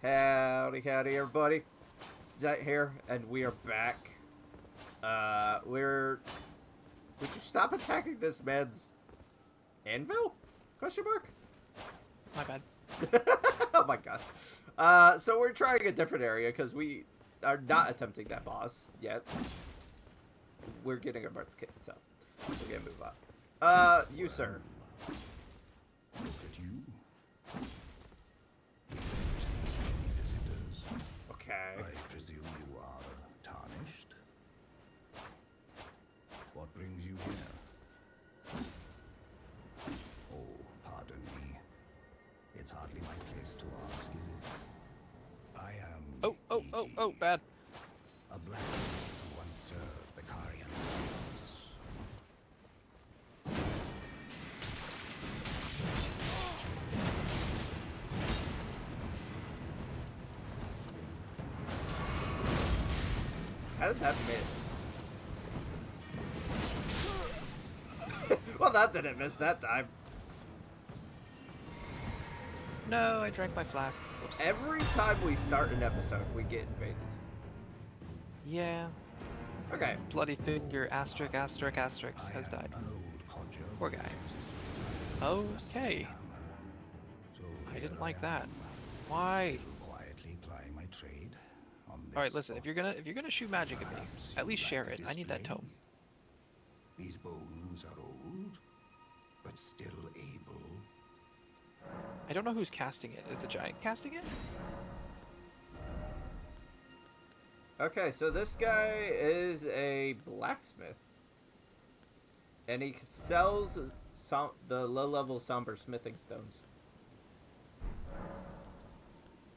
Howdy, howdy, everybody. Zet here, and we are back. Would you stop attacking this man's anvil? Question mark? My bad. Oh my god. So we're trying a different area because we are not attempting that boss yet. We're getting our butts kicked, so we're gonna move on. You, sir. Look at you. Visitors. Okay. I presume you are tarnished. What brings you here? Oh, pardon me. It's hardly my place to ask you. I am. Oh, bad. A blacksmith who once served the Carian Isles. How did that miss? Well, that didn't miss that time. No, I drank my flask. Whoops. Every time we start an episode, we get invaded. Yeah. Okay. Bloody finger, asterisk, asterisk, asterisk, I has am died. an old codger Poor who guy. refuses to Okay. hammer. So I didn't here like I that. am, Why? still quietly plying my trade on this All right, listen. spot. If you're gonna shoot magic at me, Perhaps at you'd least like share a it. I need that display? tome. These bones are old, but still able. I don't know who's casting it. Is the giant casting it? Okay, so this guy is a blacksmith. And he sells the low-level somber smithing stones.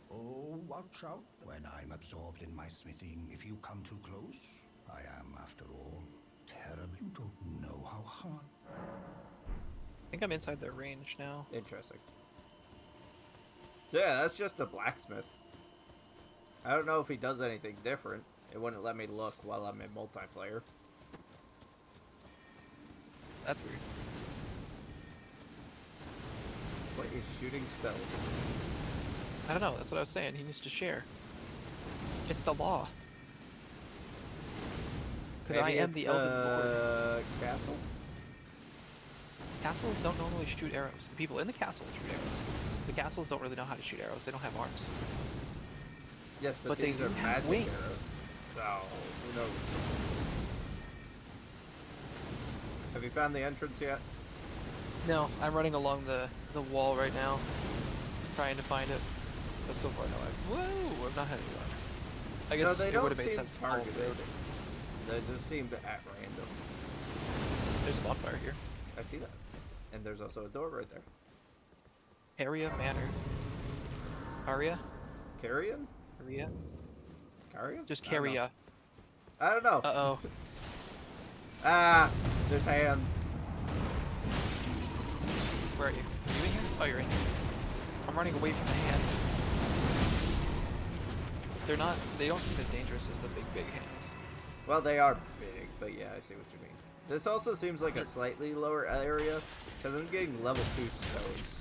Oh, watch out when I'm absorbed in my smithing. If you come too close, I am, after all, terribly. You don't know how hard. I think I'm inside their range now. Interesting. So yeah, that's just a blacksmith. I don't know if he does anything different. It wouldn't let me look while I'm in multiplayer. That's weird. What is shooting spells? I don't know. That's what I was saying. He needs to share. It's the law. Because I Maybe am it's the Elden Lord. castle? Castles don't normally shoot arrows. The people in the castle shoot arrows. The castles don't really know how to shoot arrows. They don't have arms. Yes, but But they these are do have magic wings. arrows. So, who knows? Have you found the entrance yet? No, I'm running along the wall right now, trying to find it. But so far, no. Whoa! I've not had any luck. I guess so they it don't would have made seem sense to follow the targeted. road. They just seem at random. There's a bonfire here. I see that. And there's also a door right there. Area Manor. Aria? Carrion? Aria? Carrion? Just I don't know. Caria. I don't know. Uh-oh. Ah, there's hands. Where are you? Are you in here? Oh, you're in here. I'm running away from the hands. They don't seem as dangerous as the big hands. Well, they are big, but yeah, I see what you mean. This also seems like a slightly lower area, because I'm getting level 2 stones.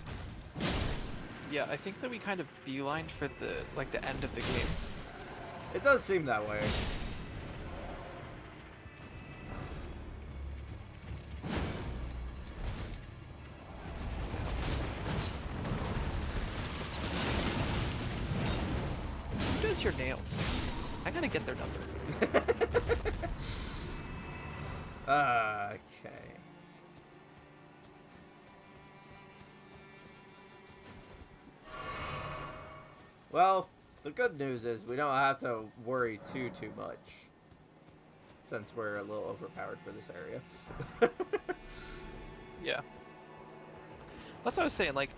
Yeah, I think that we kind of beelined for the end of the game. It does seem that way. Who does your nails? I gotta get their number. Okay. Well, the good news is we don't have to worry too much, since we're a little overpowered for this area. Yeah. That's what I was saying, like,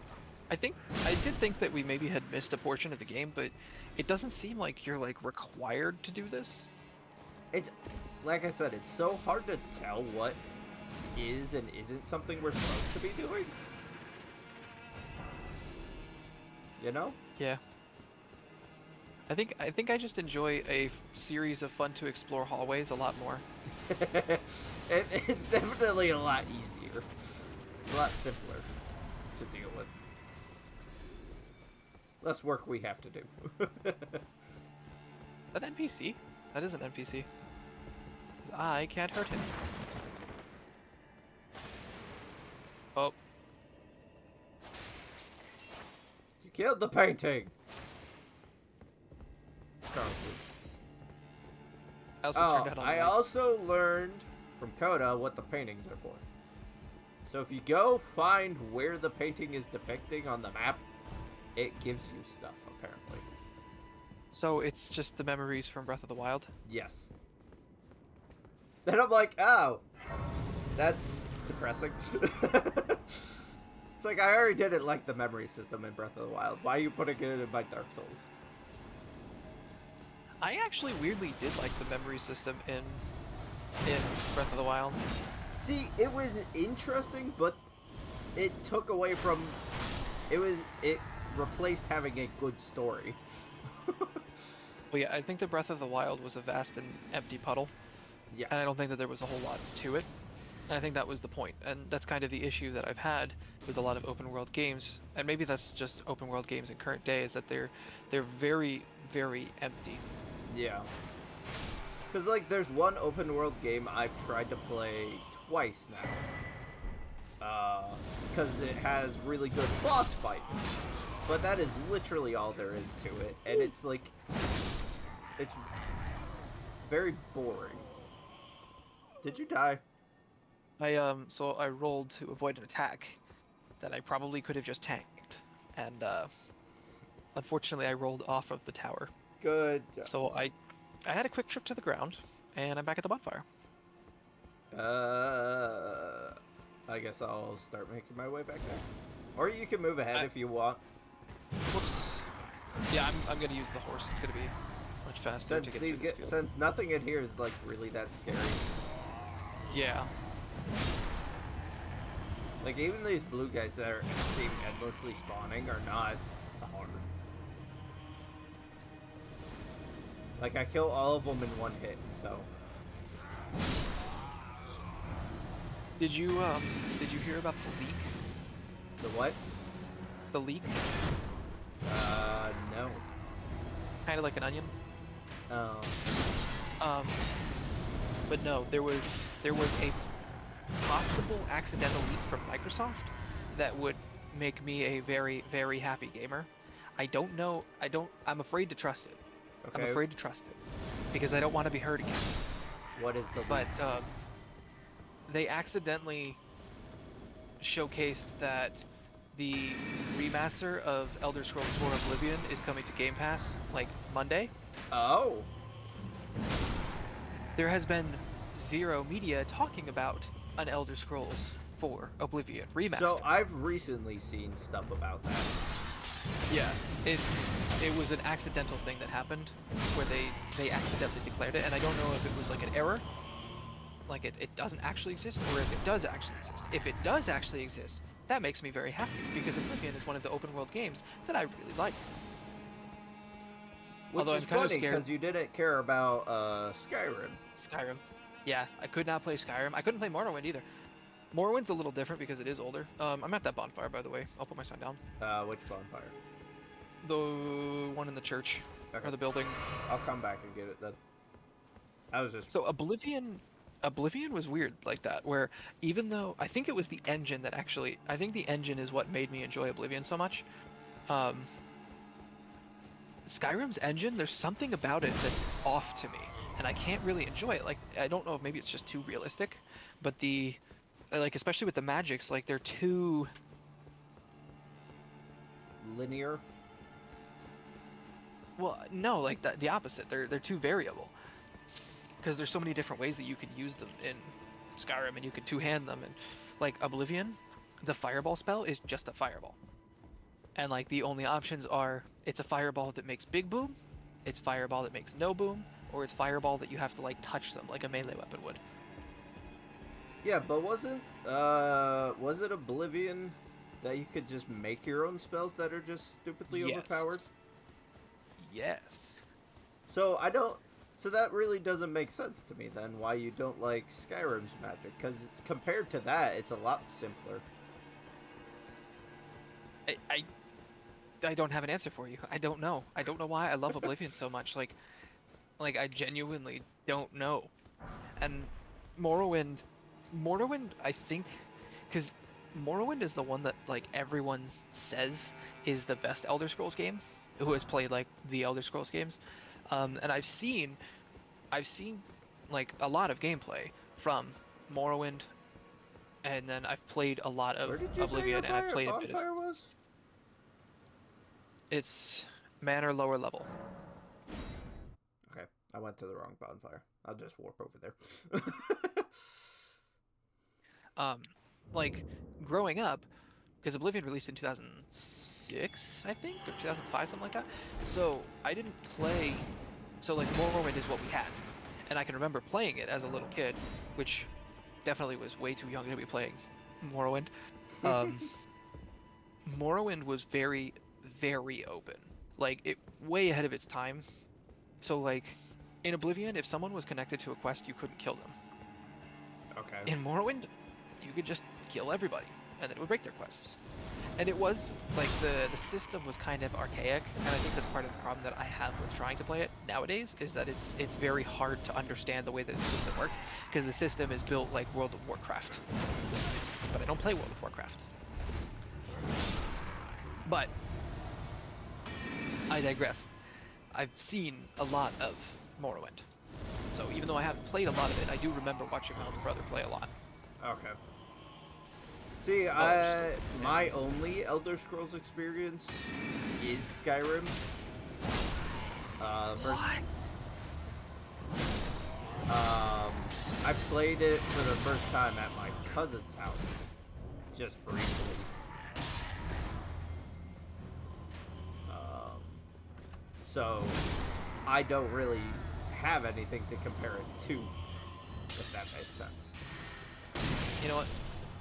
I did think that we maybe had missed a portion of the game, but it doesn't seem like you're, like, required to do this. It's, like I said, it's so hard to tell what is and isn't something we're supposed to be doing. You know? Yeah. I think I just enjoy a series of fun to explore hallways a lot more. It's definitely a lot easier. A lot simpler to deal with. Less work we have to do. That NPC? That is an NPC. 'Cause I can't hurt him. Oh, You killed the painting! I also turned out all the I lights. also learned from Coda what the paintings are for. So if you go find where the painting is depicting on the map, it gives you stuff, apparently. So it's just the memories from Breath of the Wild? Yes. Then I'm like, oh, that's depressing. It's like, I already didn't like the memory system in Breath of the Wild. Why are you putting it in my Dark Souls? I actually weirdly did like the memory system in Breath of the Wild. See, it was interesting, but it took away from... It replaced having a good story. Well, yeah, I think the Breath of the Wild was a vast and empty puddle, Yeah. and I don't think that there was a whole lot to it. And I think that was the point, and that's kind of the issue that I've had with a lot of open world games, and maybe that's just open world games in current day, is that they're very, very empty. Yeah. Because, like, there's one open world game I've tried to play twice now. Because it has really good boss fights. But that is literally all there is to it. And it's, like, it's very boring. Did you die? So I rolled to avoid an attack that I probably could have just tanked, and unfortunately I rolled off of the tower. Good job. So I had a quick trip to the ground, and I'm back at the bonfire. I guess I'll start making my way back there. Or you can move ahead if you want. Whoops. Yeah, I'm gonna use the horse. It's gonna be much faster to get through this field. Since nothing in here is, like, really that scary. Yeah. Like, even these blue guys that seem endlessly spawning are not hard. Like, I kill all of them in one hit, so... Did you hear about the leak? The what? The leak? No. It's kind of like an onion. Oh. But no, there was a possible accidental leak from Microsoft that would make me a very, very happy gamer. I don't know. I'm afraid to trust it. Okay. I'm afraid to trust it because I don't want to be hurt again. What is the leak? But they accidentally showcased that the remaster of Elder Scrolls 4 Oblivion is coming to Game Pass like Monday. Oh. There has been zero media talking about an Elder Scrolls 4 Oblivion remaster. So I've recently seen stuff about that. Yeah, it was an accidental thing that happened where they accidentally declared it, and I don't know if it was like an error, like it doesn't actually exist, or if it does actually exist. If it does actually exist, that makes me very happy because Oblivion is one of the open world games that I really liked. Which Although is I'm kind of funny scared. because you didn't care about Skyrim. Skyrim. Yeah, I could not play Skyrim. I couldn't play Morrowind either. Morrowind's a little different because it is older. I'm at that bonfire, by the way. I'll put my sign down. Which bonfire? The one in the church, Okay. or the building. I'll come back and get it then. I was just... So Oblivion was weird like that, where even though I think it was the engine that actually, I think the engine is what made me enjoy Oblivion so much. Skyrim's engine, there's something about it that's off to me, and I can't really enjoy it. Like, I don't know if maybe it's just too realistic, but like, especially with the magics, like, they're too... linear? Well, no, like, the opposite. They're too variable. Because there's so many different ways that you could use them in Skyrim, and you could two-hand them, and, like, Oblivion, the fireball spell is just a fireball. And, like, the only options are, it's a fireball that makes big boom, it's fireball that makes no boom, or it's fireball that you have to, like, touch them, like a melee weapon would. Yeah, but was it Oblivion that you could just make your own spells that are just stupidly overpowered? Yes. So that really doesn't make sense to me then, why you don't like Skyrim's magic, because compared to that, it's a lot simpler. I don't have an answer for you. I don't know. I don't know why I love Oblivion so much. Like I genuinely don't know. And Morrowind, I think, because Morrowind is the one that like everyone says is the best Elder Scrolls game, who has played like the Elder Scrolls games, and I've seen like a lot of gameplay from Morrowind, and then I've played a lot of Where did you say your Oblivion, and I've played a bit of. bonfire was? It's Manor lower level. Okay, I went to the wrong bonfire. I'll just warp over there. Like growing up, because Oblivion released in 2006, I think, or 2005, something like that. So I didn't play. So like Morrowind is what we had, and I can remember playing it as a little kid, which definitely was way too young to be playing Morrowind. Morrowind was very, very open, like it way ahead of its time. So like in Oblivion, if someone was connected to a quest, you couldn't kill them. Okay. In Morrowind, you could just kill everybody, and it would break their quests. And it was like the system was kind of archaic, and I think that's part of the problem that I have with trying to play it nowadays, is that it's very hard to understand the way that the system worked, because the system is built like World of Warcraft. But I don't play World of Warcraft. But I digress. I've seen a lot of Morrowind. So even though I haven't played a lot of it, I do remember watching my older brother play a lot. Okay. See, my only Elder Scrolls experience is Skyrim. What? I played it for the first time at my cousin's house, just briefly. So I don't really have anything to compare it to, if that makes sense. You know what?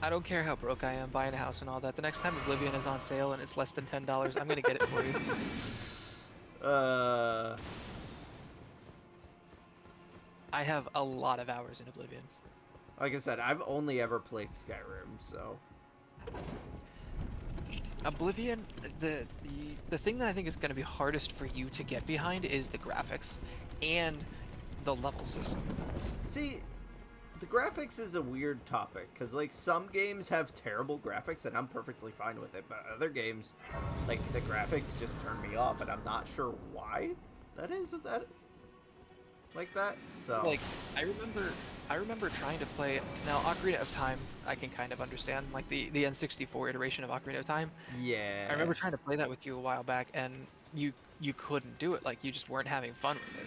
I don't care how broke I am buying a house and all that. The next time Oblivion is on sale and it's less than $10, I'm gonna get it for you. I have a lot of hours in Oblivion. Like I said, I've only ever played Skyrim, so. Oblivion, the thing that I think is going to be hardest for you to get behind is the graphics and the level system. See, the graphics is a weird topic, because, like, some games have terrible graphics, and I'm perfectly fine with it, but other games, like, the graphics just turn me off, and I'm not sure why that is like that, so. Like, I remember trying to play now Ocarina of Time. I can kind of understand, like the N64 iteration of Ocarina of Time. Yeah. I remember trying to play that with you a while back, and you couldn't do it. Like you just weren't having fun with it.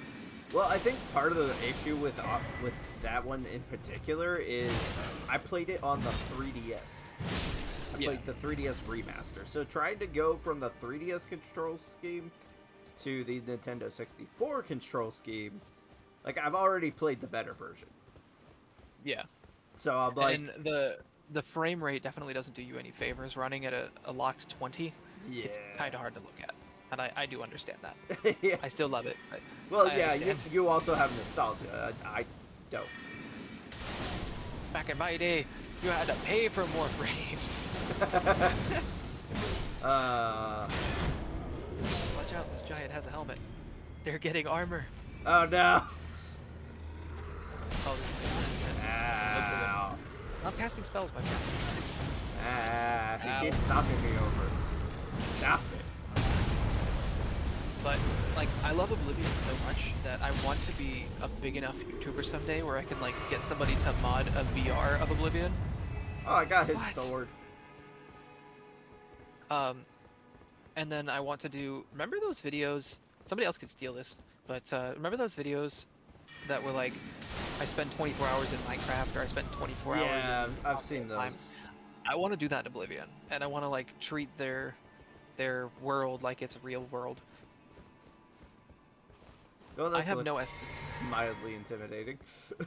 Well, I think part of the issue with that one in particular is I played it on the 3DS. I played the 3DS remaster. So trying to go from the 3DS control scheme to the Nintendo 64 control scheme, like I've already played the better version. Yeah. So I'm like, and the frame rate definitely doesn't do you any favors running at a locked 20. yeah, It's kind of hard to look at, and I do understand that. yeah. I still love it. Well, I yeah, understand. you also have nostalgia. I don't. Back in my day, you had to pay for more frames. Watch out, this giant has a helmet. They're getting armor. Oh no. Oh, this is Ow. I'm casting spells, my friend. He Ow. keeps knocking me over. Stop it. But like, I love Oblivion so much that I want to be a big enough YouTuber someday where I can like get somebody to mod a VR of Oblivion. Oh, I got his What? sword. And then I want to do. Remember those videos? Somebody else could steal this, but remember those videos that were like, I spend 24 hours in Minecraft, or I spend 24 hours. Yeah, in I've seen those. time. I want to do that in Oblivion, and I want to like treat their world like it's a real world. Oh, I this have no looks essence. mildly intimidating.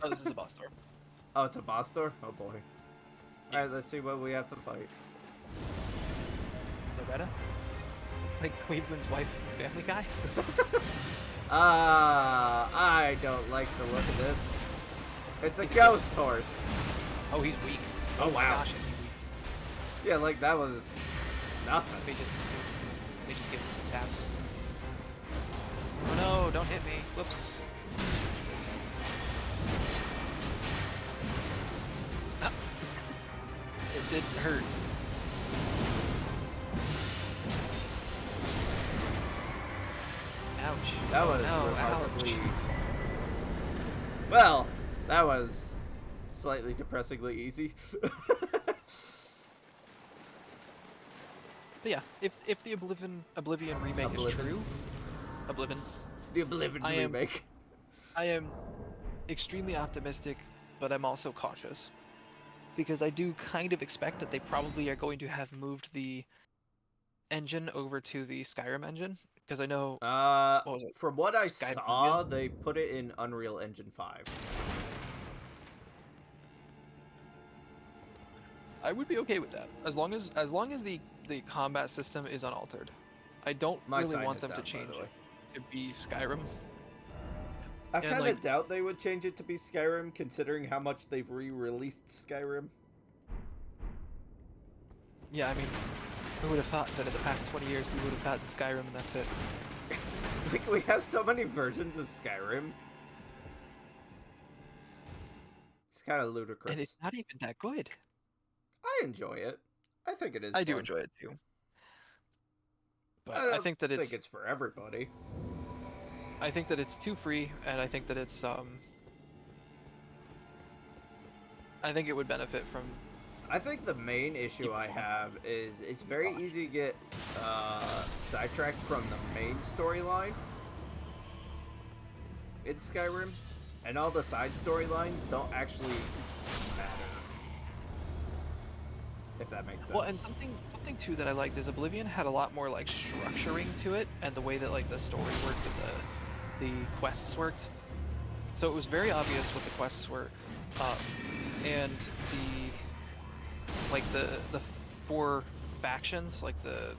Oh, this is a boss door. Oh, it's a boss door? Oh boy. Yeah. Alright, let's see what we have to fight. Loretta? Like Cleveland's wife, Family Guy? I don't like the look of this. It's a He's a ghost horse. Oh, he's weak. Oh, my wow. gosh, is he weak? Yeah, like that was nothing. They just give him taps. Oh no, don't hit me. Whoops. Ah. It didn't hurt. Ouch. That Oh, was no, remarkably... ouch. Well, that was slightly depressingly easy. But yeah, if the Oblivion remake is true, Oblivion, The Oblivion I am- remake. I am extremely optimistic, but I'm also cautious. Because I do kind of expect that they probably are going to have moved the engine over to the Skyrim engine. Because I know, what was it? From what I Skyrim? saw, they put it in Unreal Engine 5. I would be okay with that. As long as the combat system is unaltered. I don't My really sign want is them to down, by change the way. it to be Skyrim. I And, kind of like- doubt they would change it to be Skyrim, considering how much they've re-released Skyrim. Yeah, I mean, who would have thought that in the past 20 years we would have gotten Skyrim and that's it? Like, we have so many versions of Skyrim. It's kind of ludicrous. And it's not even that good. I enjoy it. I think it is I do fun. enjoy it too. But I I think that think it's for everybody. I think that it's too free, and I think that it's I think it would benefit from. I think the main issue Keep I going. have is it's very easy to get sidetracked from the main storyline in Skyrim, and all the side storylines don't actually matter. If that makes sense. Well, and something too that I liked is Oblivion had a lot more like structuring to it, and the way that like the story worked and the quests worked. So it was very obvious what the quests were, and the 4 factions, like the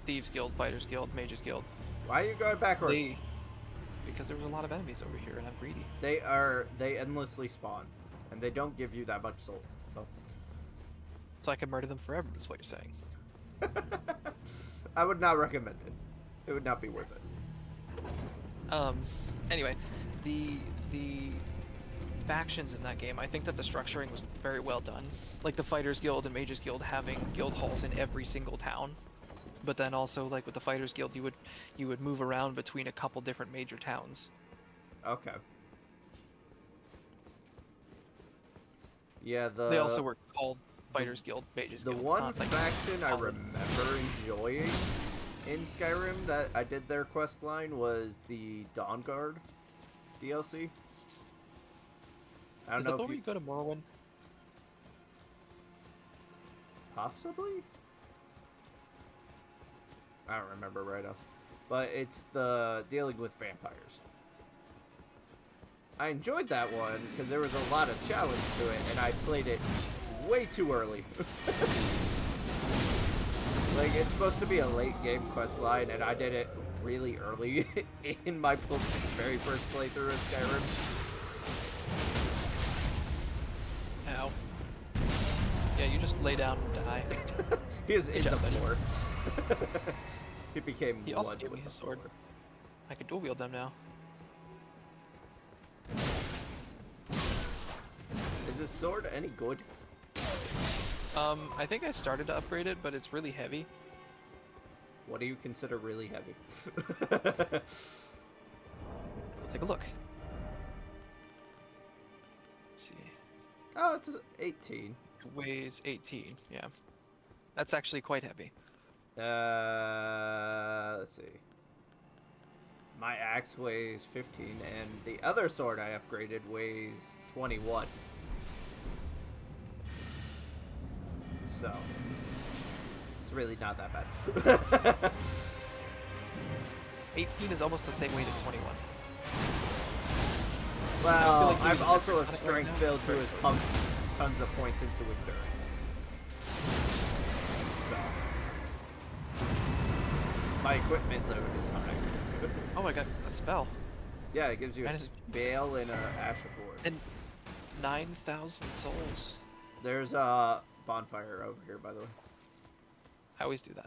Thieves Guild, Fighters Guild, Mages Guild. Why are you going backwards? Because there was a lot of enemies over here, and I'm greedy. They endlessly spawn, and they don't give you that much souls. So I can murder them forever. Is what you're saying. I would not recommend it. It would not be worth it. Anyway, the factions in that game, I think that the structuring was very well done. Like the Fighters Guild and Mages Guild having guild halls in every single town, but then also like with the Fighters Guild, you would move around between a couple different major towns. Okay. Yeah, They also were called Fighters Guild, Mages the Guild. one not like faction I Paladin. remember enjoying in Skyrim that I did their quest line was the Dawn Guard DLC. I don't Is know that the if where you go to Morrowind? possibly. I don't remember right off, but it's the dealing with vampires. I enjoyed that one because there was a lot of challenge to it, and I played it way too early. Like, it's supposed to be a late game quest line, and I did it really early in my very first playthrough of Skyrim. Ow. Yeah, you just lay down and die. He is in the job, buddy. floor. He became He also blood gave me with his the sword. floor. I can dual wield them now. Is this sword any good? I think I started to upgrade it, but it's really heavy. What do you consider really heavy? We'll take a look. Let's see. Oh, it's 18. It weighs 18, yeah. That's actually quite heavy. Let's see. My axe weighs 15, and the other sword I upgraded weighs 21. So, it's really not that bad. 18 is almost the same weight as 21. Well, like I'm there's a also a difference on it right strength now. build It's who very has close. pumped tons of points into endurance. So, my equipment load is high. Oh my god, a spell. Yeah, it gives you a I didn't- spell and a Ash of War. And 9,000 souls. There's a bonfire over here, by the way. I always do that.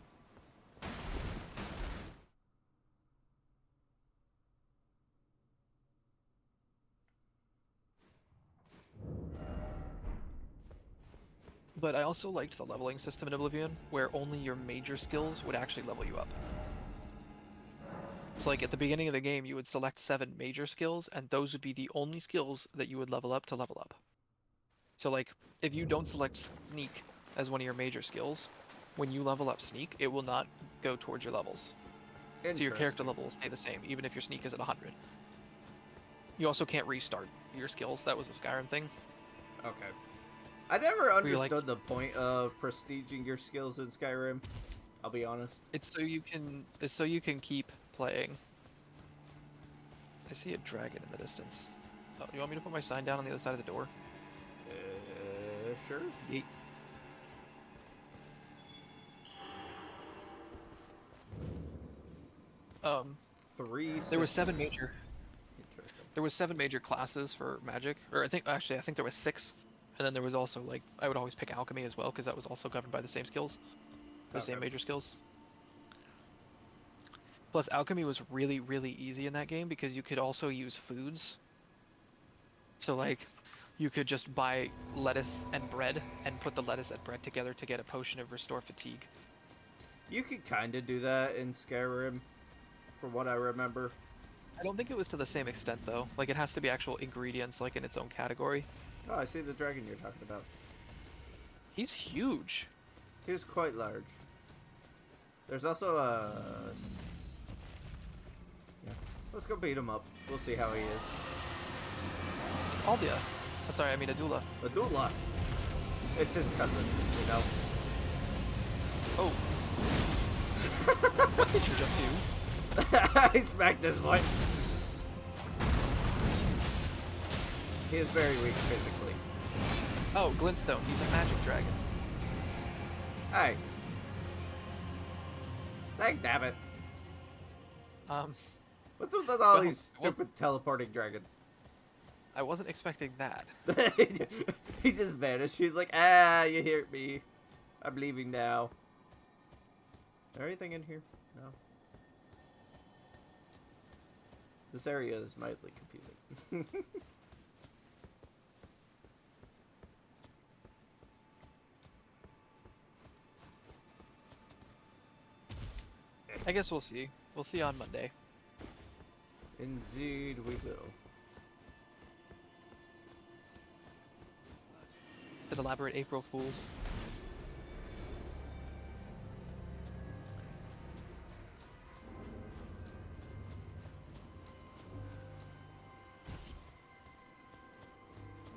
But I also liked the leveling system in Oblivion, where only your major skills would actually level you up. So like at the beginning of the game, you would select 7 major skills, and those would be the only skills that you would level up to level up. So like, if you don't select Sneak as one of your major skills, when you level up Sneak, it will not go towards your levels. So your character Interesting. level will stay the same, even if your Sneak is at 100. You also can't restart your skills. That was a Skyrim thing. Okay. I never Where you, like, understood the point of prestiging your skills in Skyrim. I'll be honest. It's so you can keep playing. I see a dragon in the distance. Oh, you want me to put my sign down on the other side of the door? Sure. Yeet. There were 7 major. Interesting. There was 7 major classes for magic, or I think there was 6, and then there was also like I would always pick alchemy as well because that was also governed by the same skills, the same Okay. major skills. Plus, alchemy was really, really easy in that game because you could also use foods. So like, you could just buy lettuce and bread and put the lettuce and bread together to get a potion of restore fatigue. You could kind of do that in Skyrim, from what I remember. I don't think it was to the same extent though. Like it has to be actual ingredients, like in its own category. Oh, I see the dragon you're talking about. He's huge. He was quite large. There's also a... Yeah. Let's go beat him up. We'll see how he is. Albia. Oh, sorry, I mean Adula. Adula. It's his cousin, you know? Oh. What did you just do? He smacked his foot. He is very weak physically. Oh, Glintstone. He's a magic dragon. Hey. Dang damn it. What's with all Well, these stupid teleporting dragons? I wasn't expecting that. He just vanished. He's like, ah, you hear me. I'm leaving now. Is there anything in here? No. This area is mildly confusing. I guess we'll see. We'll see on Monday. Indeed we will. It's an elaborate April Fool's.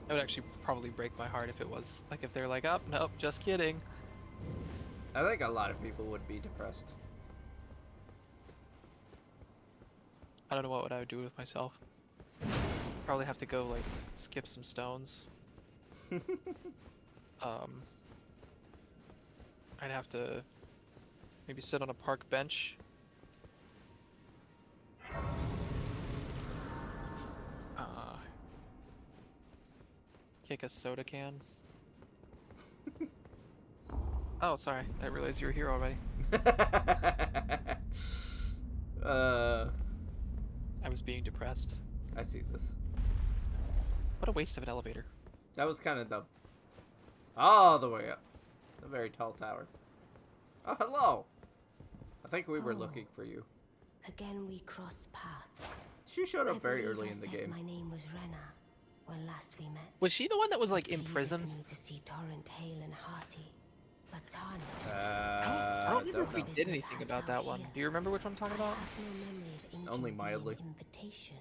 It would actually probably break my heart if it was like if they're like, oh nope, just kidding. I think a lot of people would be depressed. I don't know what I would do with myself. Probably have to go like skip some stones. I'd have to maybe sit on a park bench. Kick a soda can. Oh, sorry. I didn't realize you were here already. I was being depressed. I see this. What a waste of an elevator. That was kind of dumb. All the way up. A very tall tower. Oh, hello. I think we were looking for you. Again we cross paths. She showed up I very believe early I in the said game. My name was Rena when last we met. Was she the one that was like in Pleased prison? for me to see Torrent hale and hearty, but tarnished. I don't remember if we know. did anything about that one. Do you remember which one I'm talking I about? have no memory of Only inconvenient mildly. Invitation.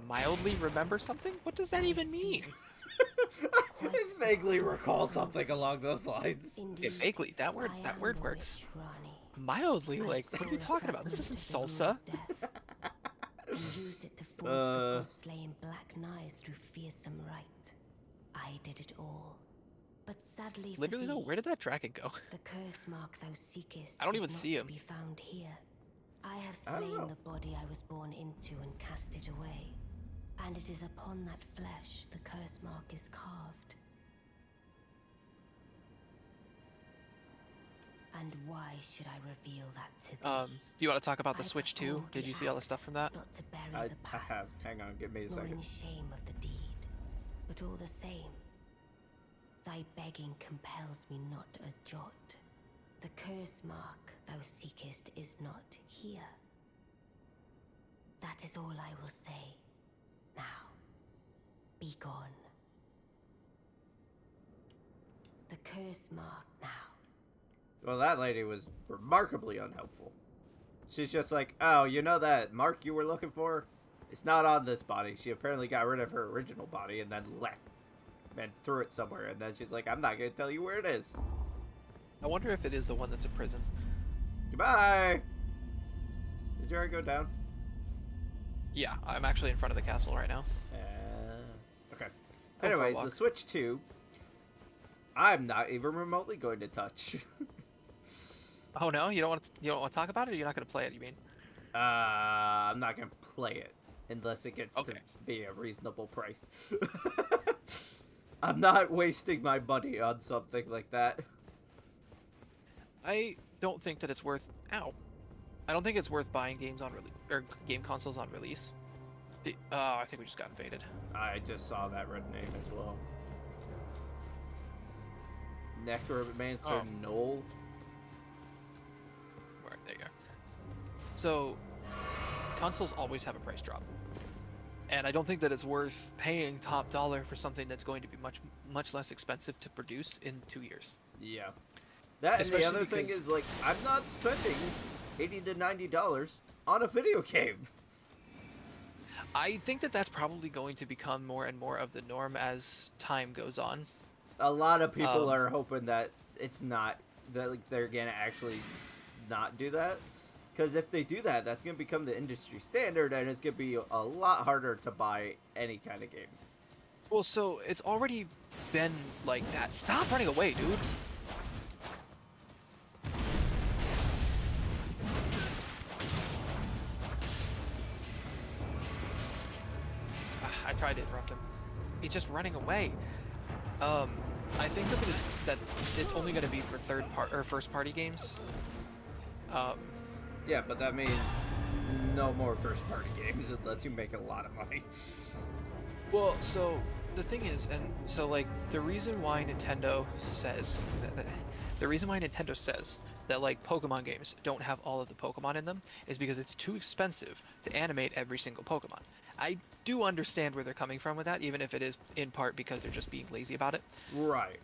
Mildly remember something? What does that even mean? I vaguely recall something along those lines. Okay, vaguely. That word works. Mildly, like, what are you talking about? This isn't salsa. And used it to forge the god-slaying black knives through fearsome rite. I did it all. But sadly for Literally, though, thee, where did that dragon go? the curse mark thou seekest I don't is even not see him. to be found here. I have I don't slain know. the body I was born into and cast it away. And it is upon that flesh the curse mark is carved. And why should I reveal that to thee? Do you want to talk about the I Switch too? performed Did the you see all the act, stuff from that? Not to bury I the have. past, Hang on, give me a nor second. in shame of the deed, but all the same, Thy begging compels me not a jot. The curse mark thou seekest is not here. That is all I will say. Now, be gone. The curse mark now. Well, that lady was remarkably unhelpful. She's just like, oh, you know that mark you were looking for? It's not on this body. She apparently got rid of her original body and then left. And threw it somewhere. And then she's like, I'm not going to tell you where it is. I wonder if it is the one that's in prison. Goodbye! Did you already go down? Yeah, I'm actually in front of the castle right now. Okay. Go for a Anyways, the walk. Switch 2, I'm not even remotely going to touch. Oh no, you don't want to talk about it, or you're not going to play it? You mean? I'm not going to play it unless it gets to Okay. be a reasonable price. I'm not wasting my money on something like that. I don't think that it's worth. Ow. I don't think it's worth buying games on game consoles on release. I think we just got invaded. I just saw that red name as well. Necromancer Oh. Knoll. Right, there you go. So, consoles always have a price drop, and I don't think that it's worth paying top dollar for something that's going to be much less expensive to produce in 2 years. Yeah. That and the Especially other thing because- is, like, I'm not spending $80 to $90 on a video game. I think that that's probably going to become more and more of the norm as time goes on. A lot of people Um, are hoping that it's not, that like, they're going to actually not do that. Because if they do that, that's going to become the industry standard, and it's going to be a lot harder to buy any kind of game. Well, so it's already been like that. Stop running away, dude. I tried to interrupt him. He's just running away. I think that it's only going to be for first party games. Yeah, but that means no more first-party games unless you make a lot of money. Well, so the thing is, and so like the reason why Nintendo says that like Pokemon games don't have all of the Pokemon in them is because it's too expensive to animate every single Pokemon. I do understand where they're coming from with that, even if it is in part because they're just being lazy about it Right.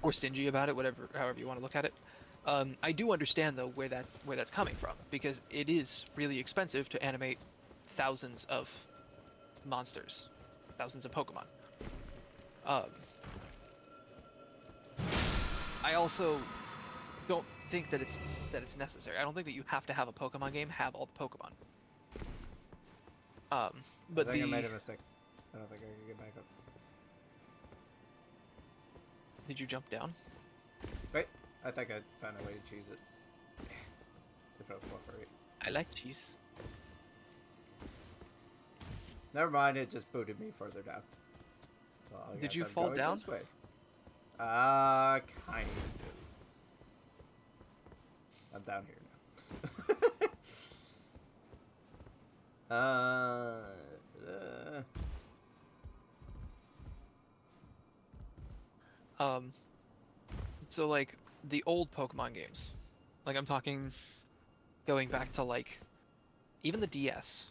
or stingy about it, however you want to look at it. I do understand though where that's coming from, because it is really expensive to animate thousands of monsters, thousands of Pokemon. I also don't think that it's necessary. I don't think that you have to have a Pokemon game have all the Pokemon. But I think I made a mistake. I don't think I can get back up. Did you jump down? Wait, I think I found a way to choose it. If I cooperate. I like cheese. Never mind, it just booted me further down. Well, I Did guess you I'm fall going down? This way. Kind of. I'm down here now. So like the old Pokemon games, like I'm talking going back to like even the DS,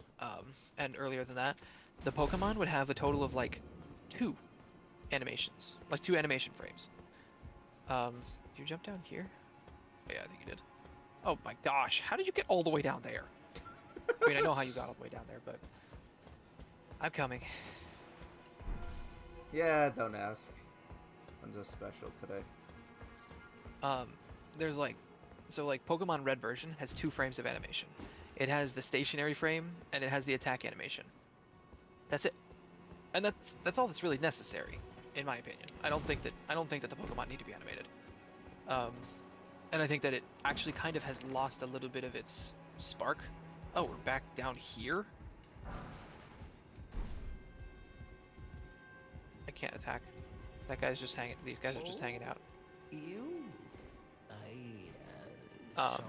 and earlier than that, the Pokemon would have a total of like two animations, like 2 animation frames. Did you jump down here? Oh, yeah, I think you did. Oh my gosh, how did you get all the way down there? I mean, I know how you got all the way down there, but I'm coming. Yeah, don't ask. I'm just special today. There's like, so like Pokemon Red version has 2 frames of animation. It has the stationary frame and it has the attack animation. That's it, and that's all that's really necessary, in my opinion. I don't think that the Pokemon need to be animated. And I think that it actually kind of has lost a little bit of its spark. Oh, we're back down here. I can't attack. That guy's just hanging. These guys are just hanging out. You? Sorry.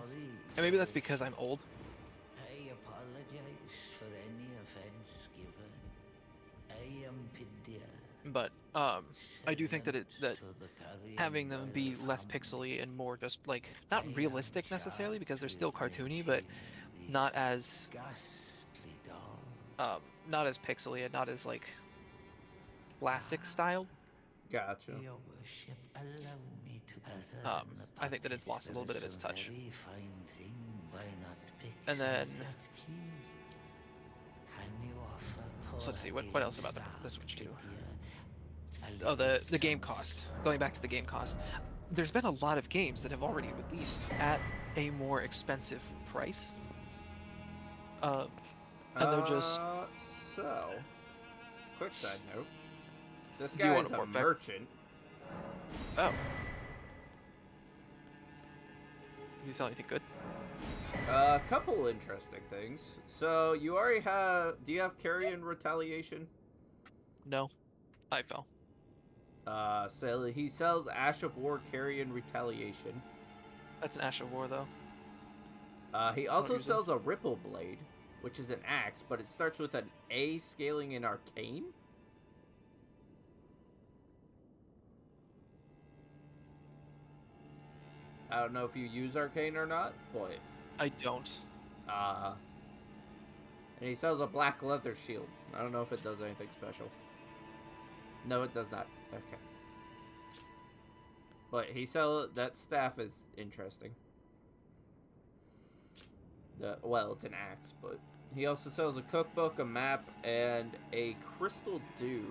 And maybe that's because I'm old. I apologize for any offense given. I am Pidia, But I do think that having them be less pixely and more just like not realistic necessarily because they're still cartoony, but not as not as pixely and not as like classic style. Gotcha. I think that it's lost a little bit of its touch. And then so let's see what else about the Switch 2. Oh, the game cost. Going back to the game cost, there's been a lot of games that have already released at a more expensive price. And they're just. So, quick side note. This Do you want guy's a a warp back? merchant. Oh. Does he sell anything good? A couple interesting things. So, you already have... Do you have Carrion Retaliation? No. I fell. So he sells Ash of War Carrion Retaliation. That's an Ash of War, though. He also use it. sells a Ripple Blade, which is an axe, but it starts with an A scaling in Arcane? I don't know if you use Arcane or not, but... I don't. And he sells a black leather shield. I don't know if it does anything special. No, it does not. Okay. But he that staff is interesting. Well, it's an axe, but he also sells a cookbook, a map, and a crystal dew,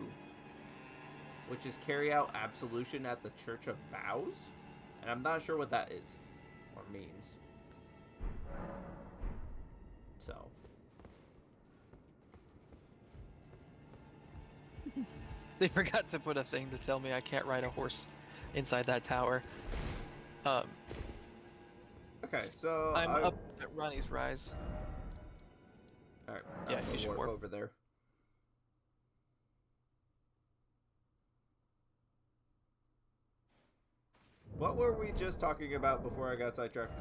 which is carry out absolution at the Church of Vows, and I'm not sure what that is or means. So. They forgot to put a thing to tell me I can't ride a horse inside that tower. Okay, so I'm up at Ronnie's Rise. All right, Yeah, I'm you should warp warp. over there. What were we just talking about before I got sidetracked?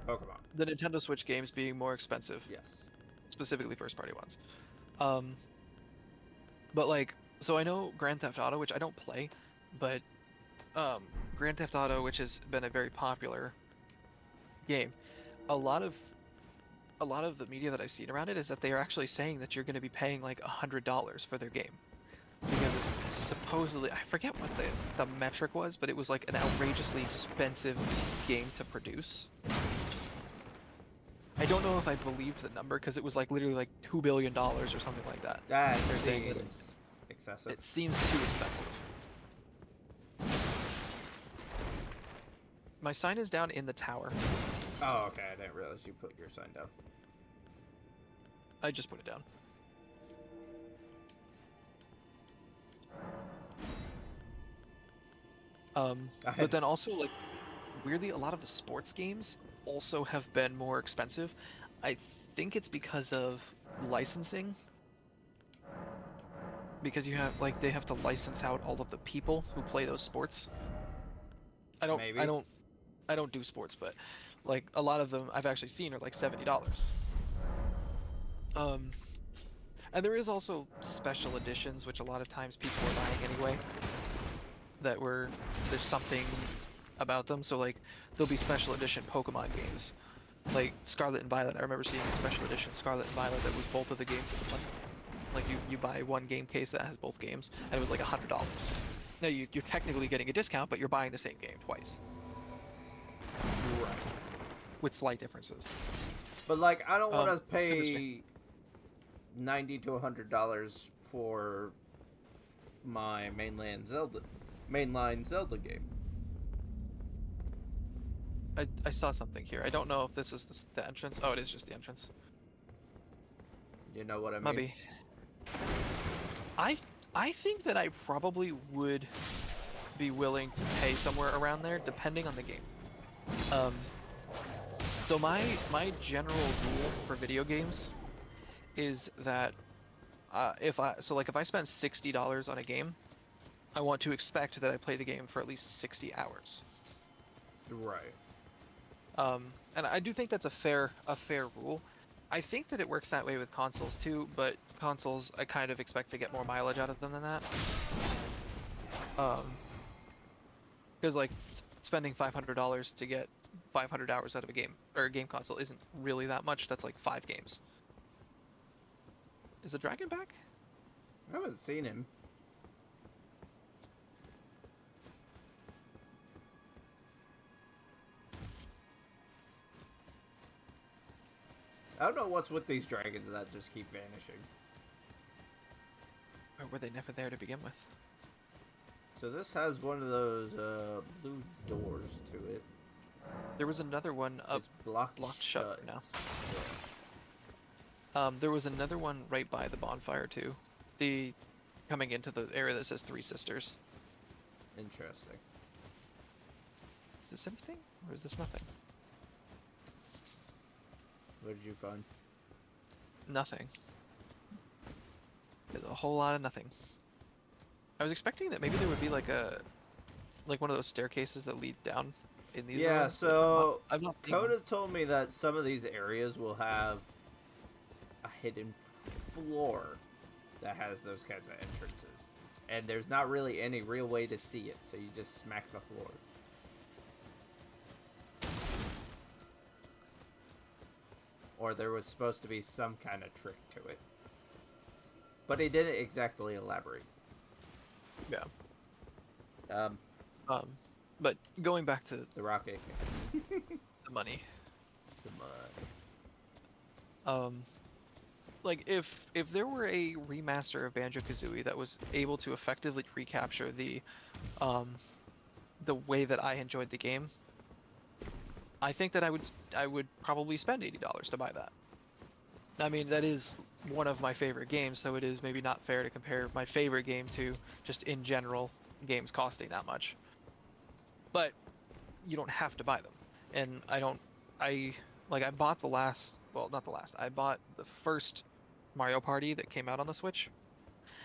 Pokemon. The Nintendo Switch games being more expensive, Yes. specifically first-party ones. But like, so I know Grand Theft Auto, which I don't play, but Grand Theft Auto, which has been a very popular game, a lot of the media that I've seen around it is that they are actually saying that you're going to be paying like $100 for their game because it's supposedly, I forget what the metric was, but it was like an outrageously expensive game to produce. I don't know if I believed the number because it was like literally like $2 billion or something like that. That They're saying that seems excessive. it seems too expensive. My sign is down in the tower. Oh, okay. I didn't realize you put your sign down. I just put it down. But then also, like, weirdly, a lot of the sports games also have been more expensive. I think it's because of licensing. Because you have, like, they have to license out all of the people who play those sports. I don't do sports, but like a lot of them I've actually seen are like $70. And there is also special editions, which a lot of times people are buying anyway. There's something about them. So like there'll be special edition Pokemon games, like Scarlet and Violet. I remember seeing a special edition Scarlet and Violet that was both of the games in one. Like you buy one game case that has both games, and it was like $100. Now you're technically getting a discount, but you're buying the same game twice. Right. With slight differences. But like, I don't want to goodness pay me. $90 to $100 for my mainline Zelda game. I saw something here. I don't know if this is the entrance. Oh, it is just the entrance. You know what I mean? Maybe. I think that I probably would be willing to pay somewhere around there, depending on the game. So my general rule for video games is that if I spend $60 on a game, I want to expect that I play the game for at least 60 hours. Right. And I do think that's a fair rule. I think that it works that way with consoles too, but consoles I kind of expect to get more mileage out of them than that. Because like spending $500 to get 500 hours out of a game or a game console isn't really that much. That's like 5 games. Is the dragon back? I haven't seen him. I don't know what's with these dragons that just keep vanishing. Or were they never there to begin with? So this has one of those blue doors to it. There was another one up It's blocked shut shut. now. Yeah. There was another one right by the bonfire too. The coming into the area that says Three Sisters. Interesting. Is this anything or is this nothing? What did you find? Nothing. There's a whole lot of nothing. I was expecting that maybe there would be like one of those staircases that lead down in these Yeah, ruins, but so I've not seen Coda one. told me that some of these areas will have a hidden floor that has those kinds of entrances. And there's not really any real way to see it, so you just smack the floor. Or there was supposed to be some kind of trick to it. But he didn't exactly elaborate. Yeah. Um, But going back to the rocket. the money. The mud. Like if there were a remaster of Banjo-Kazooie that was able to effectively recapture the way that I enjoyed the game, I think that I would probably spend $80 to buy that. I mean, that is one of my favorite games, so it is maybe not fair to compare my favorite game to just in general games costing that much. But you don't have to buy them. And I bought I bought the first Mario Party that came out on the Switch.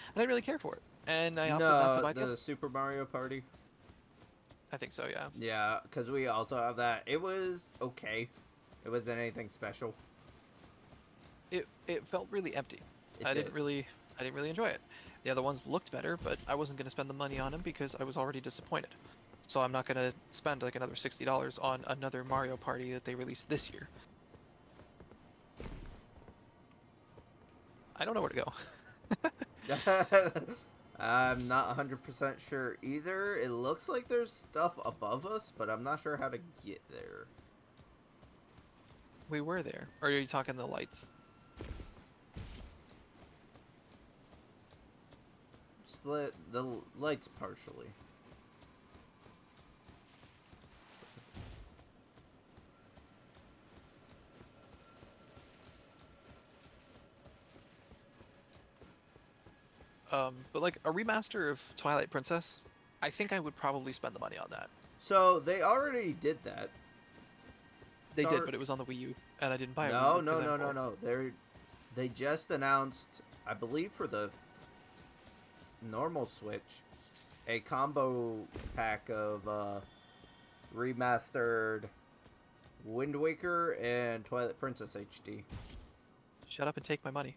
And I didn't really care for it. And I opted not to buy the Super Mario Party. I think so, yeah. Yeah, because we also have that. It was okay. It wasn't anything special. It felt really empty. It I did. didn't really enjoy it. The other ones looked better, but I wasn't going to spend the money on them because I was already disappointed. So I'm not going to spend like another $60 on another Mario Party that they released this year. I don't know where to go. I'm not 100% sure either. It looks like there's stuff above us, but I'm not sure how to get there. We were there. Or are you talking the lights? Just the lights partially. But like a remaster of Twilight Princess, I think I would probably spend the money on that. So they already did that. They did, Sorry. but it was on the Wii U, and I didn't buy it. No. They just announced, I believe, for the normal Switch, a combo pack of remastered Wind Waker and Twilight Princess HD. Shut up and take my money.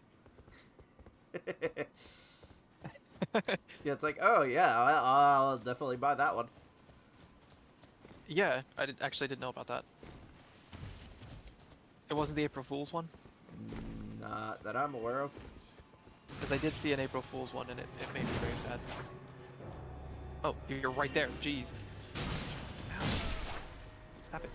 Yeah, it's like, oh yeah, I'll definitely buy that one. Yeah, I actually didn't know about that. It wasn't the April Fool's one? Not that I'm aware of. Because I did see an April Fool's one, and it made me very sad. Oh, you're right there. Jeez. Ow. Stop it.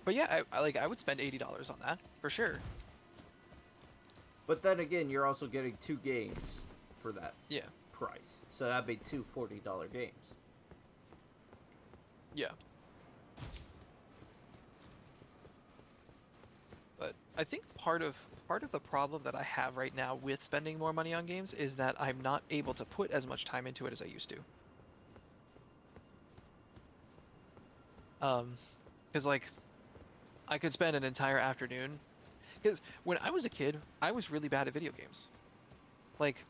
But yeah, I would spend $80 on that for sure. But then again, you're also getting 2 games for that Yeah. price. So that'd be 2 $40 games. Yeah. But I think part of the problem that I have right now with spending more money on games is that I'm not able to put as much time into it as I used to. Because like, I could spend an entire afternoon. Because when I was a kid, I was really bad at video games. Like,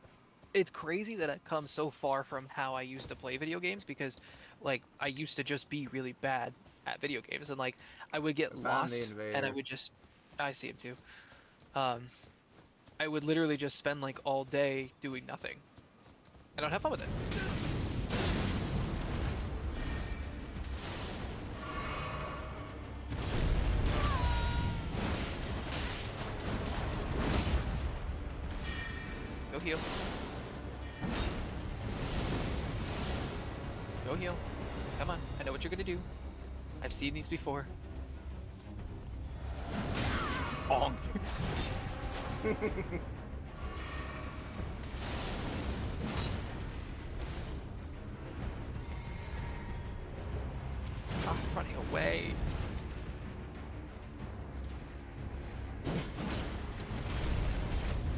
it's crazy that I've come so far from how I used to play video games because, like, I used to just be really bad at video games and like I would get I found the lost and I invader. would just I see him too. I would literally just spend like all day doing nothing. I don't have fun with it. Go heal. Go heal. Come on, I know what you're gonna do. I've seen these before. Bonk. I'm running away.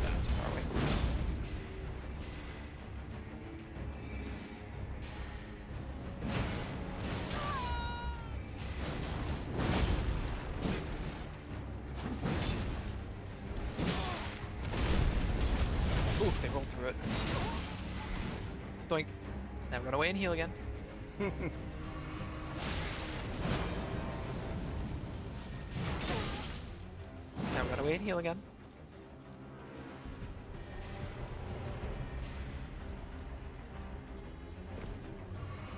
That's far away. Ooh, they rolled through it. Doink. Now run away and heal again. Now run away and heal again.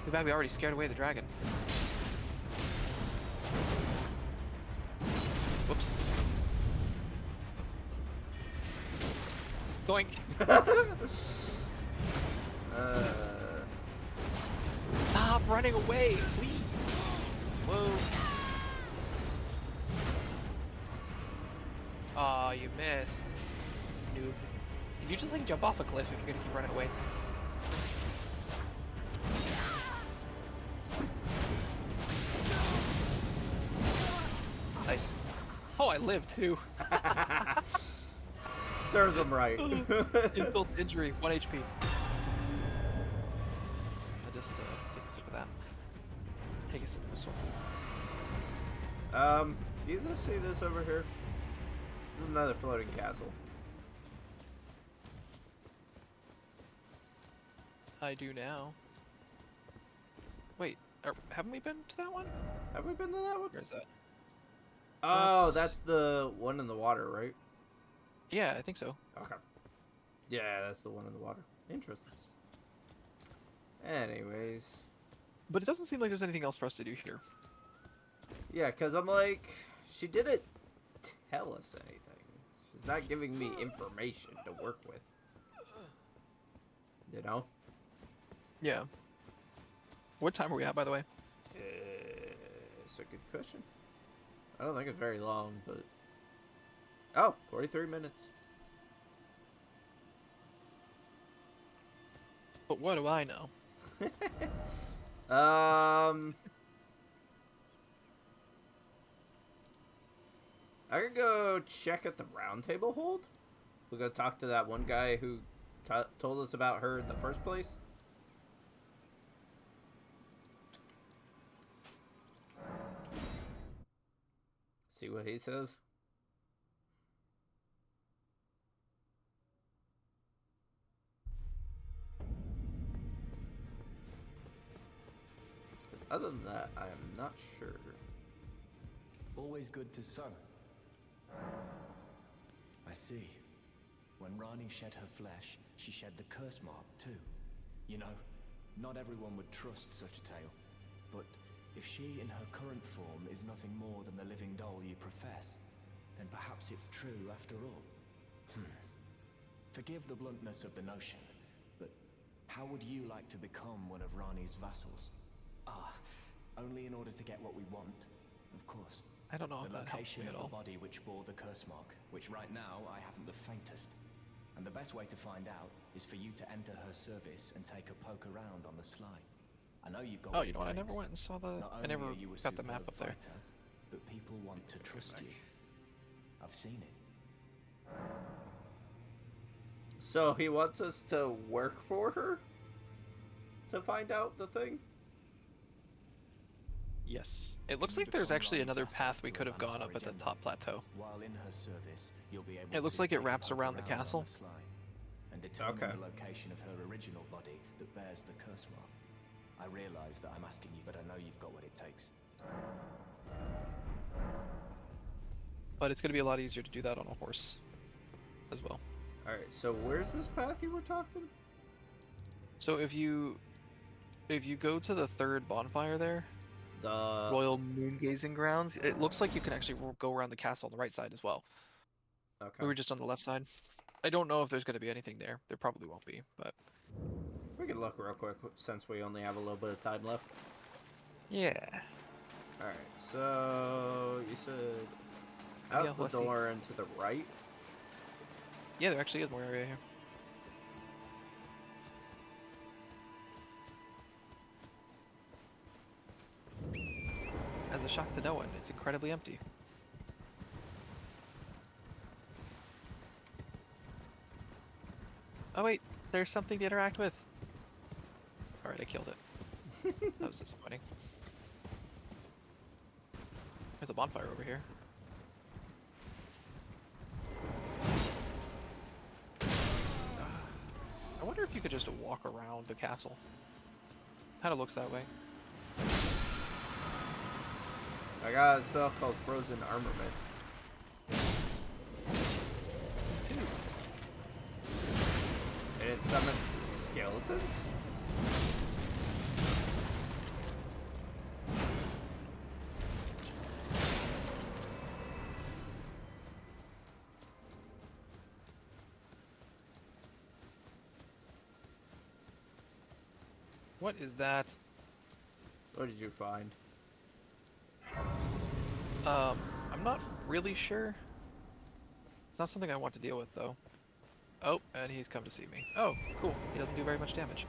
Too bad we already scared away the dragon. Whoops. Doink. Stop running away, please. Whoa. Aw, you missed. Noob. Can you just like jump off a cliff if you're gonna keep running away? Nice. Oh, I lived too. Serves him right. Insult to injury, 1 HP. I just take a sip of that. Take a sip of this one. Do you just see this over here? This is another floating castle. I do now. Wait, haven't we been to that one? Have we been to that one? Where is that? Oh, that's the one in the water, right? Yeah, I think so. Okay. Yeah, that's the one in the water. Interesting. Anyways. But it doesn't seem like there's anything else for us to do here. Yeah, because I'm like, she didn't tell us anything. She's not giving me information to work with. You know? Yeah. What time are we at, by the way? It's a good question. I don't think it's very long, but... Oh, 43 minutes. But what do I know? I could go check at the round table hold. We'll go talk to that one guy who told us about her in the first place. See what he says. Other than that, I am not sure. Always good to son. I see. When Rani shed her flesh, she shed the curse mark too. You know, not everyone would trust such a tale. But if she in her current form is nothing more than the living doll you profess, then perhaps it's true after all. Forgive the bluntness of the notion, but how would you like to become one of Rani's vassals? Only in order to get what we want, of course. I don't know if The that helps location me at of all. the body which bore the curse mark, which right now I haven't the faintest. And the best way to find out is for you to enter her service and take a poke around on the sly. I know you've got Oh, what you it know what? I takes. never went and saw the. Not I never only are you a got the map superb up there. fighter, but people want to trust you. I've seen it. So he wants us to work for her? To find out the thing? Yes. It looks You like there's become actually Rani's another vassal path we to could have advance gone our up at the agenda. top plateau. While in her service, you'll be able It looks to like it take a wraps poke around the on castle. sly and determine Okay. the location of her original body that bears the curse mark. I realize that I'm asking you, but I know you've got what it takes. but it's going to be a lot easier to do that on a horse as well. Alright, so where's this path you were talking? So if you go to the third bonfire there, The... Royal Moon Gazing Grounds, it looks like you can actually go around the castle on the right side as well. Okay. We were just on the left side. I don't know if there's going to be anything there. There probably won't be, but... We can look real quick since we only have a little bit of time left. Yeah. Alright, so you said out Yeah, the let's see. door and to the right? Yeah, there actually is more area here. As a shock to no one, it's incredibly empty. Oh wait, there's something to interact with. Alright, I killed it. That was disappointing. There's a bonfire over here. I wonder if you could just walk around the castle. Kinda looks that way. I got a spell called Frozen Armament. Dude, And it summons skeletons? what is that? What did you find? I'm not really sure. It's not something I want to deal with, though. Oh, and he's come to see me. Oh, cool. He doesn't do very much damage.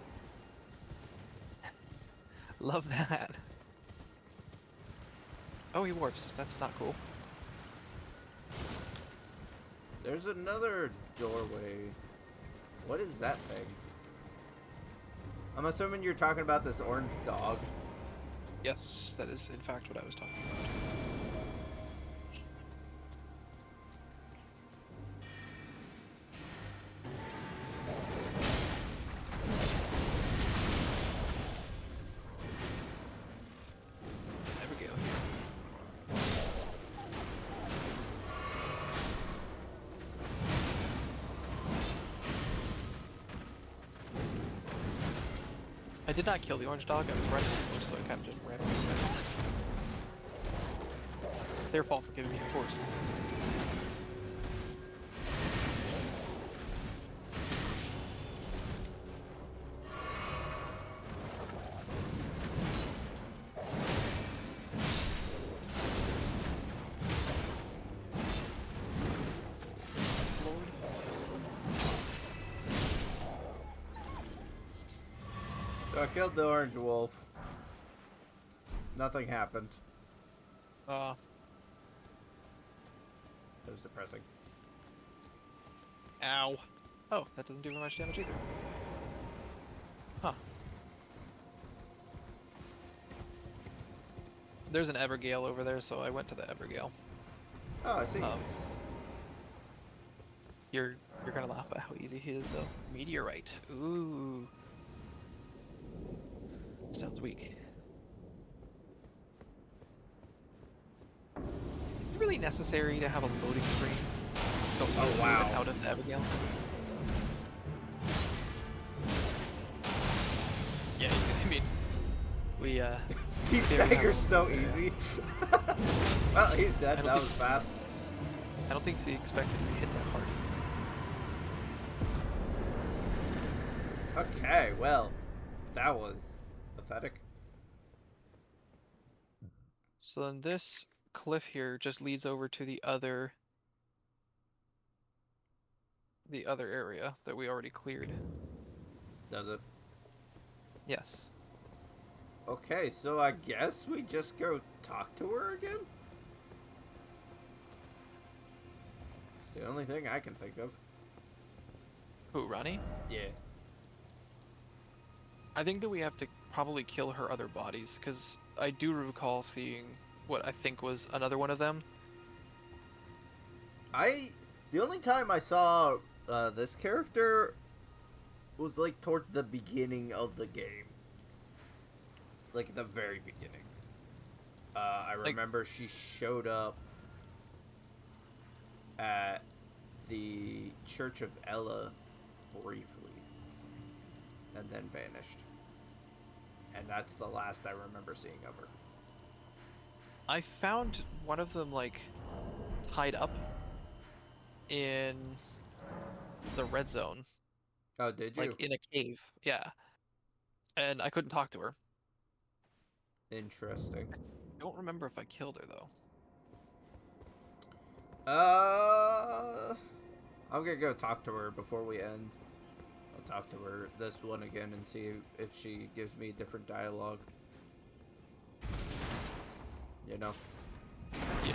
Love that. Oh, he warps. That's not cool. There's another doorway. What is that thing? I'm assuming you're talking about this orange dog. Yes, that is in fact what I was talking about. Abigail here. I did not kill the orange dog, I was running of course, so I kind of just ran away from it. Their fault for giving me a horse. Thanks, Lord. So I killed the orange wolf. Nothing happened. It was depressing. Ow. Oh, that doesn't do very much damage either. Huh. There's an Evergale over there, so I went to the Evergale. Oh, I see. You're gonna laugh at how easy he is though. Meteorite. Ooh. Sounds weak. Is it really necessary to have a loading screen? Go Oh, wow. Out of the Evergale? Yeah, I mean, we He there we staggers have so him. easy. Well, he's dead. I don't That think- was fast. I don't think he expected to hit that hard. Okay, well, that was pathetic. So then this cliff here just leads over to the other area that we already cleared. Does it? Yes. Okay, so I guess we just go talk to her again? It's the only thing I can think of. Who, Ronnie? Yeah. I think that we have to probably kill her other bodies, because I do recall seeing what I think was another one of them. The only time I saw this character was like towards the beginning of the game. Like at the very beginning. I Like- remember she showed up. at the Church of Ella briefly, and then vanished. And that's the last I remember seeing of her. I found one of them like tied up in the red zone, Oh, did you? like in a cave. Yeah, and I couldn't talk to her. Interesting. I don't remember if I killed her though. I'm gonna go talk to her before we end. I'll talk to her this one again and see if she gives me different dialogue. You know? Yeah.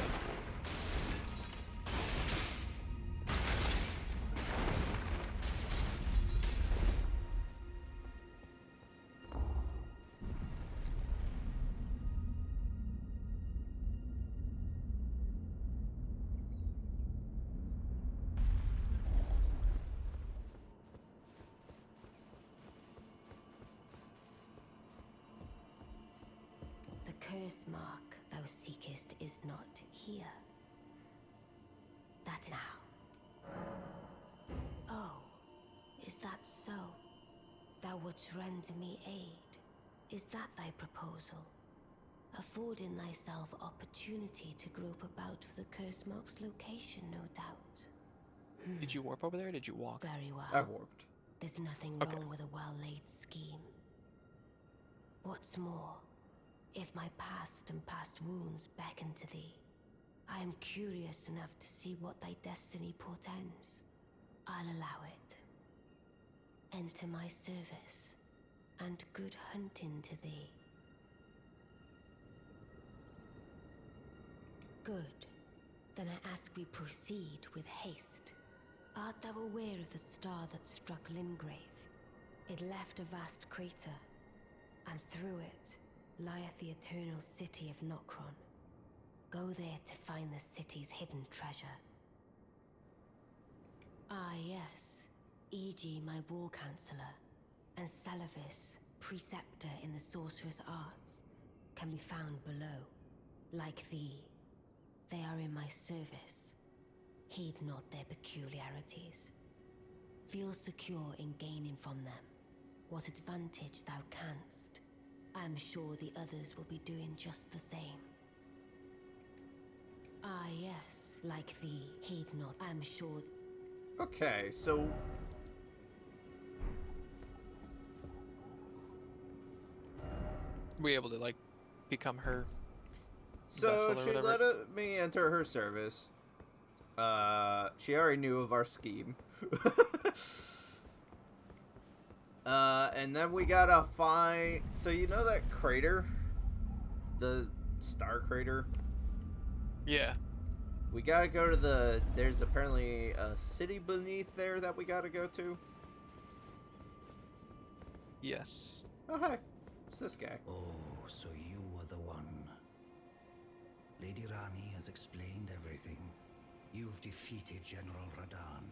The curse mark thou seekest is not here. That now. Oh, is that so? Thou wouldst render me aid. Is that thy proposal? Affording thyself opportunity to grope about for the curse mark's location, no doubt. Did you warp over there or did you walk? Very well. I warped. There's nothing Okay. wrong with a well-laid scheme. What's more, if my past and past wounds beckon to thee, I am curious enough to see what thy destiny portends. I'll allow it. Enter my service, and good hunting to thee. Good. Then I ask we proceed with haste. Art thou aware of the star that struck Limgrave? It left a vast crater, and through it lieth the eternal city of Nokron. Go there to find the city's hidden treasure. Ah, yes. E.g., my war counselor, and Salavis, preceptor in the sorcerous arts, can be found below. Like thee, they are in my service. Heed not their peculiarities. Feel secure in gaining from them what advantage thou canst. I am sure the others will be doing just the same. Ah, yes, like thee, heed not. I am sure. Okay, so Were you able to like become her So vessel or she whatever? let me enter her service. She already knew of our scheme. And then we gotta find. So you know that crater, the star crater. Yeah. We gotta go to the. There's apparently a city beneath there that we gotta go to. Yes. Oh hi, it's this guy. Oh, so you were the one. Lady Rani has explained everything. You've defeated General Radan,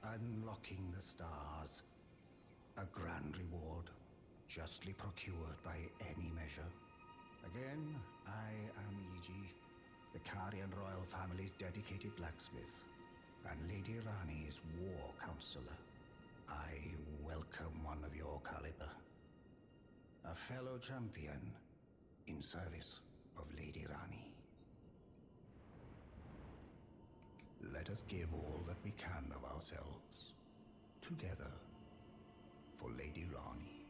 unlocking the stars. A grand reward, justly procured by any measure. Again, I am E.G., the Karian royal family's dedicated blacksmith, and Lady Rani's war counselor. I welcome one of your caliber. A fellow champion in service of Lady Rani. Let us give all that we can of ourselves, together, for Lady Rani.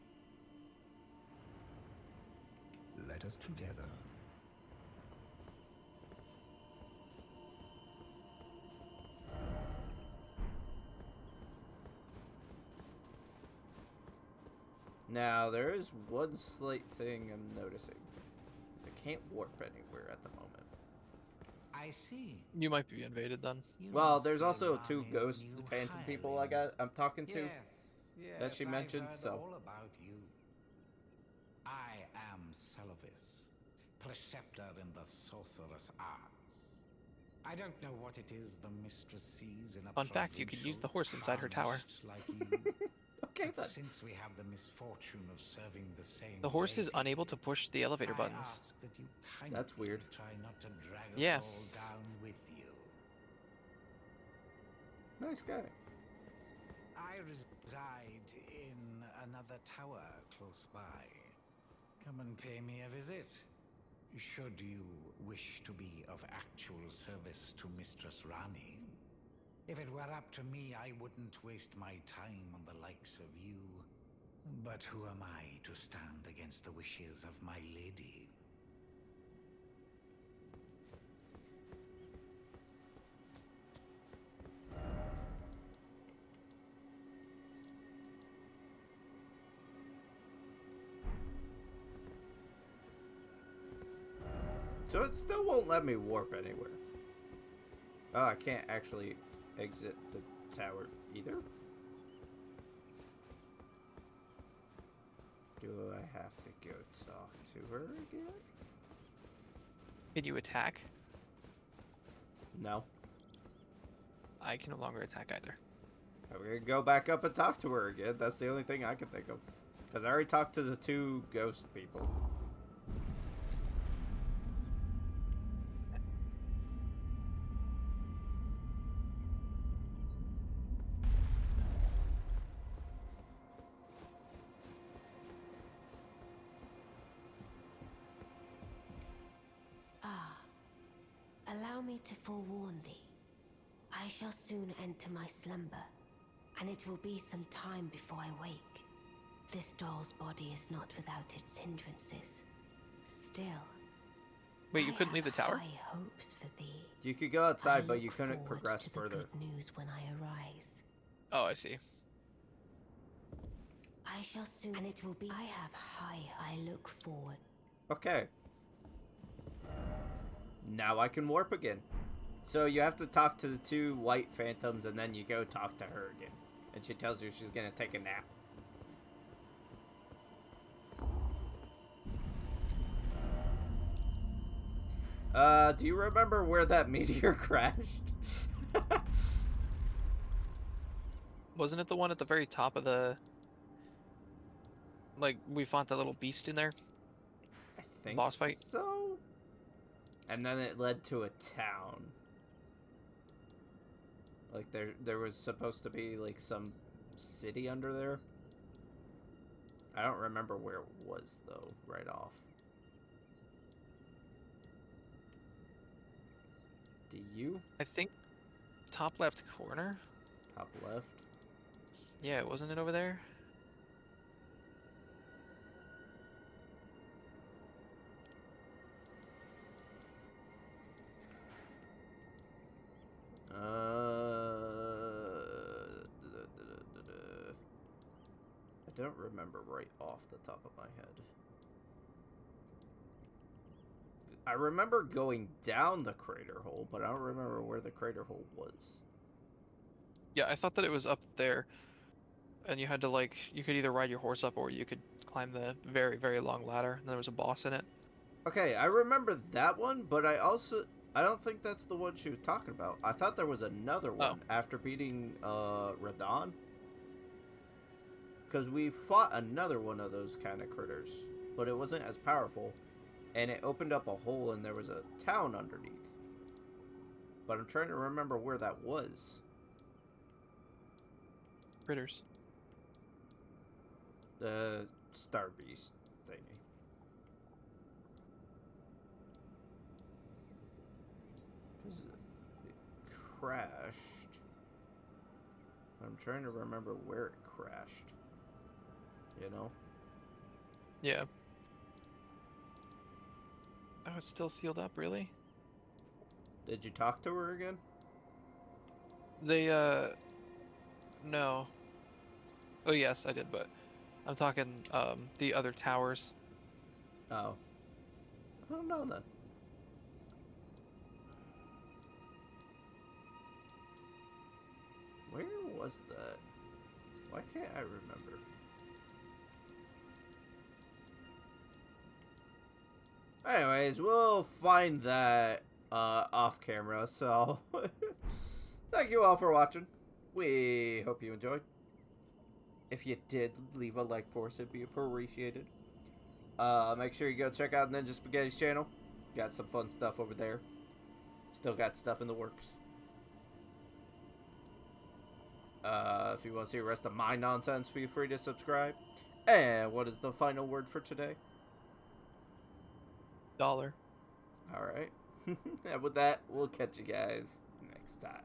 Let us together. Now there is one slight thing I'm noticing. Is I can't warp anywhere at the moment. I see. You might be invaded then. You Well, must there's be also two Rani's ghost new phantom people hireling. I'm talking to. Yes, yes, that she mentioned, I've heard so. all about you. I am Salavis, preceptor in the sorcerous arts. I don't know what it is the mistress sees in a Fun fact, you could use the horse inside her tower. provincial tarnished like you. Okay, But then. since we have the misfortune of serving the same The horse is lady, unable to push the elevator I buttons. ask that you kindly That's weird. try not to drag us Yeah. all down with you. Nice guy. I reside in another tower close by. Come and pay me a visit. Should you wish to be of actual service to Mistress Rani. If it were up to me, I wouldn't waste my time on the likes of you. But who am I to stand against the wishes of my lady? So it still won't let me warp anywhere. Oh, I can't actually exit the tower either. Do I have to go talk to her again? Can you attack? No. I can no longer attack either. I'm gonna go back up and talk to her again. That's the only thing I can think of. Because I already talked to the 2 ghost people. Allow me to forewarn thee. I shall soon enter my slumber, and it will be some time before I wake. This doll's body is not without its hindrances. Still, Wait, you I couldn't leave the have tower? high hopes for thee. You could go outside, I but you look couldn't forward progress to the further. good news when I arise. Oh, I see. I shall soon, and it will be. I look forward. Okay. Now I can warp again. So you have to talk to the 2 white phantoms, and then you go talk to her again. And she tells you she's gonna take a nap. Do you remember where that meteor crashed? Wasn't it the one at the very top of the... Like, we fought that little beast in there? I think Boss fight? so. And then it led to a town. Like there was supposed to be like some city under there. I don't remember where it was though, right off. Do you? I think top left corner? Top left. Yeah, wasn't it over there? I don't remember right off the top of my head. I remember going down the crater hole, but I don't remember where the crater hole was. Yeah, I thought that it was up there. And you had to, like, you could either ride your horse up or you could climb the very, very long ladder. And there was a boss in it. Okay, I remember that one, but I don't think that's the one she was talking about. I thought there was another one after beating Radon. Because we fought another one of those kind of critters, but it wasn't as powerful. And it opened up a hole and there was a town underneath. But I'm trying to remember where that was. Critters. The Star Beast thingy. Because it crashed. I'm trying to remember where it crashed. You know? Yeah. Oh, it's still sealed up, really? Did you talk to her again? They, no. Oh, yes, I did, but I'm talking, the other towers. Oh. I don't know then. Where was that? Why can't I remember? Anyways, we'll find that off camera, so thank you all for watching. We hope you enjoyed. If you did, leave a like for us, it'd be appreciated. Make sure you go check out Ninja Spaghetti's channel. Got some fun stuff over there. Still got stuff in the works. If you want to see the rest of my nonsense, feel free to subscribe. And what is the final word for today? Dollar. All right. And with that, we'll catch you guys next time.